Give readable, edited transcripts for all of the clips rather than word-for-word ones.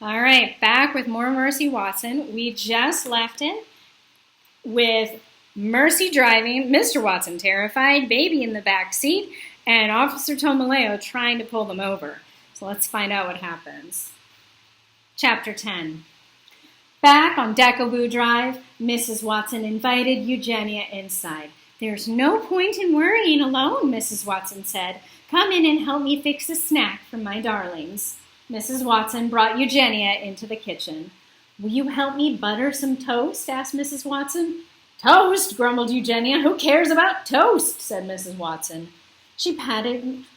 All right, back with more Mercy Watson. We just left it with Mercy driving, Mr. Watson terrified, baby in the back seat, and Officer Tomaleo trying to pull them over. So let's find out what happens. Chapter 10. Back on Deco Drive, Mrs. Watson invited Eugenia inside. "There's no point in worrying alone," Mrs. Watson said. "Come in and help me fix a snack for my darlings." Mrs. Watson brought Eugenia into the kitchen. "Will you help me butter some toast?" asked Mrs. Watson. "Toast?" grumbled Eugenia. "Who cares about toast?" said Mrs. Watson.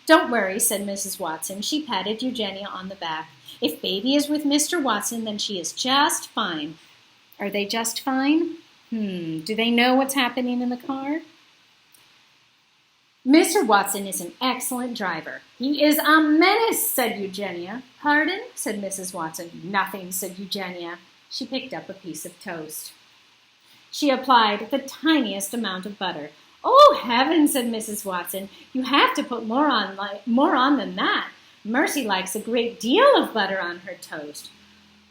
"Don't worry," said Mrs. Watson. She patted Eugenia on the back. "If baby is with Mr. Watson, then she is just fine." Are they just fine? Do they know what's happening in the car? "Mr. Watson is an excellent driver." "He is a menace," said Eugenia. "Pardon?" said Mrs. Watson. "Nothing," said Eugenia. She picked up a piece of toast. She applied the tiniest amount of butter. "Oh, heavens," said Mrs. Watson. "You have to put more on than that. Mercy likes a great deal of butter on her toast."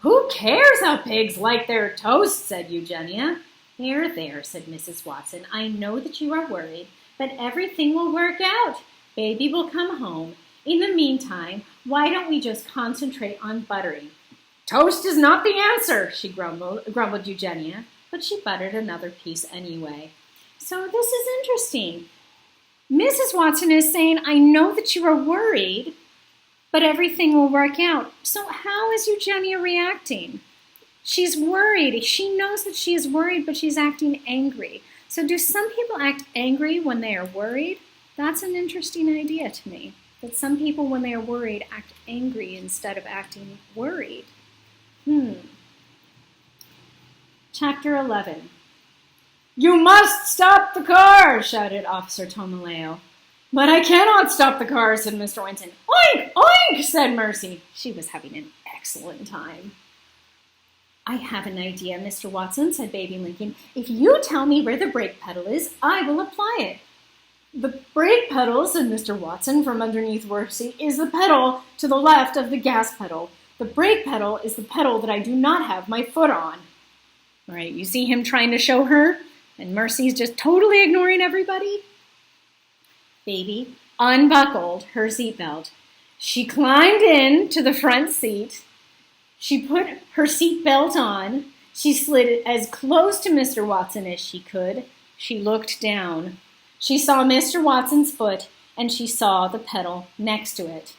"Who cares how pigs like their toast?" said Eugenia. "There, there," said Mrs. Watson. "I know that you are worried, but everything will work out. Baby will come home. In the meantime, why don't we just concentrate on buttering?" "Toast is not the answer," grumbled Eugenia, but she buttered another piece anyway. So this is interesting. Mrs. Watson is saying, "I know that you are worried, but everything will work out." So how is Eugenia reacting? She's worried. She knows that she is worried, but she's acting angry. So do some people act angry when they are worried? That's an interesting idea to me, that some people, when they are worried, act angry instead of acting worried. Chapter 11. "You must stop the car," shouted Officer Tomaleo. "But I cannot stop the car," said Mr. Winton. "Oink, oink," said Mercy. She was having an excellent time. "I have an idea, Mr. Watson," said Baby Lincoln. "If you tell me where the brake pedal is, I will apply it." "The brake pedal," said Mr. Watson from underneath Mercy, "is the pedal to the left of the gas pedal. The brake pedal is the pedal that I do not have my foot on." All right, you see him trying to show her, and Mercy's just totally ignoring everybody? Baby unbuckled her seatbelt. She climbed in to the front seat. She put her seatbelt on. She slid as close to Mr. Watson as she could. She looked down. She saw Mr. Watson's foot, and she saw the pedal next to it.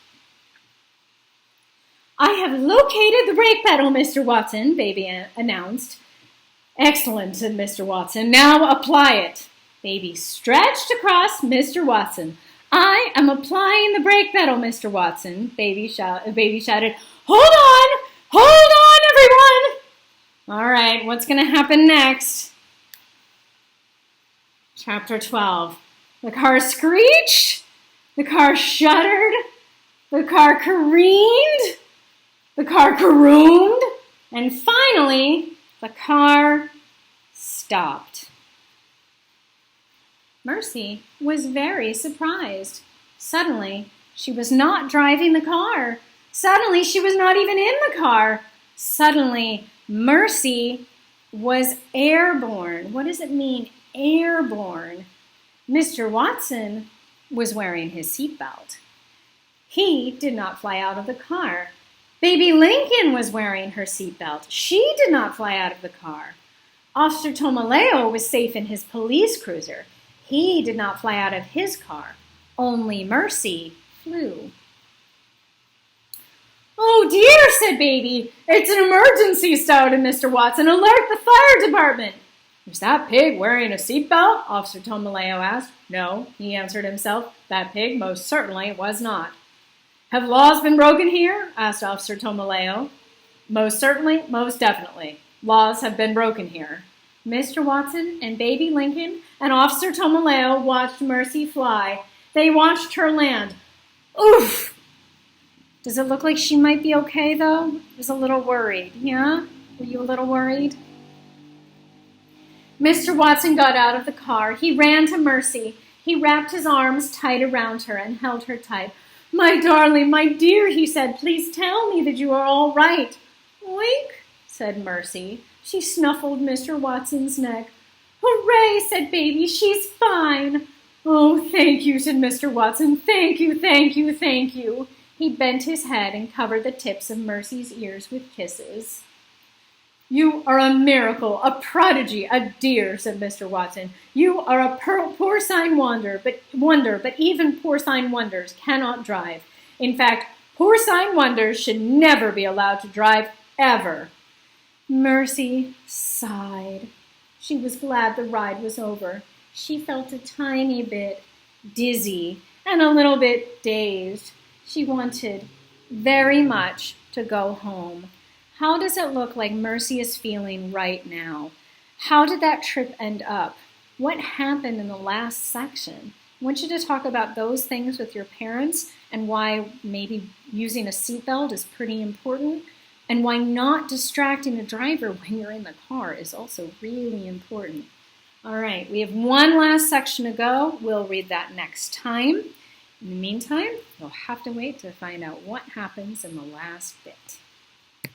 "I have located the brake pedal, Mr. Watson," Baby announced. "Excellent," said Mr. Watson. "Now apply it." Baby stretched across Mr. Watson. "I am applying the brake pedal, Mr. Watson," Baby shouted. Hold on, everyone!" All right, what's going to happen next? Chapter 12. The car screeched. The car shuddered. The car careened. The car caroomed. And finally, the car stopped. Mercy was very surprised. Suddenly, she was not driving the car. Suddenly, she was not even in the car. Suddenly, Mercy was airborne. What does it mean, airborne? Mr. Watson was wearing his seatbelt. He did not fly out of the car. Baby Lincoln was wearing her seatbelt. She did not fly out of the car. Officer Tomaleo was safe in his police cruiser. He did not fly out of his car. Only Mercy flew. "Oh dear," said Baby. "It's an emergency," shouted Mr. Watson. "Alert the fire department." "Was that pig wearing a seatbelt?" Officer Tomaleo asked. "No," he answered himself. "That pig most certainly was not." "Have laws been broken here?" asked Officer Tomaleo. "Most certainly, most definitely. Laws have been broken here." Mr. Watson and Baby Lincoln and Officer Tomaleo watched Mercy fly. They watched her land. Oof! Does it look like she might be okay, though? I was a little worried, yeah? Were you a little worried? Mr. Watson got out of the car. He ran to Mercy. He wrapped his arms tight around her and held her tight. "My darling, my dear," he said, "please tell me that you are all right." awake?" said Mercy. She snuffled Mr. Watson's neck. "Hooray," said Baby, "she's fine." "Oh, thank you," said Mr. Watson. "Thank you, thank you, thank you." He bent his head and covered the tips of Mercy's ears with kisses. "You are a miracle, a prodigy, a dear," said Mr. Watson. "You are a porcine wonder, but even porcine wonders cannot drive. In fact, porcine wonders should never be allowed to drive, ever." Mercy sighed. She was glad the ride was over. She felt a tiny bit dizzy and a little bit dazed. She wanted very much to go home. How does it look like Mercy is feeling right now? How did that trip end up? What happened in the last section? I want you to talk about those things with your parents and why maybe using a seatbelt is pretty important and why not distracting the driver when you're in the car is also really important. All right, we have one last section to go. We'll read that next time. In the meantime, you'll have to wait to find out what happens in the last bit.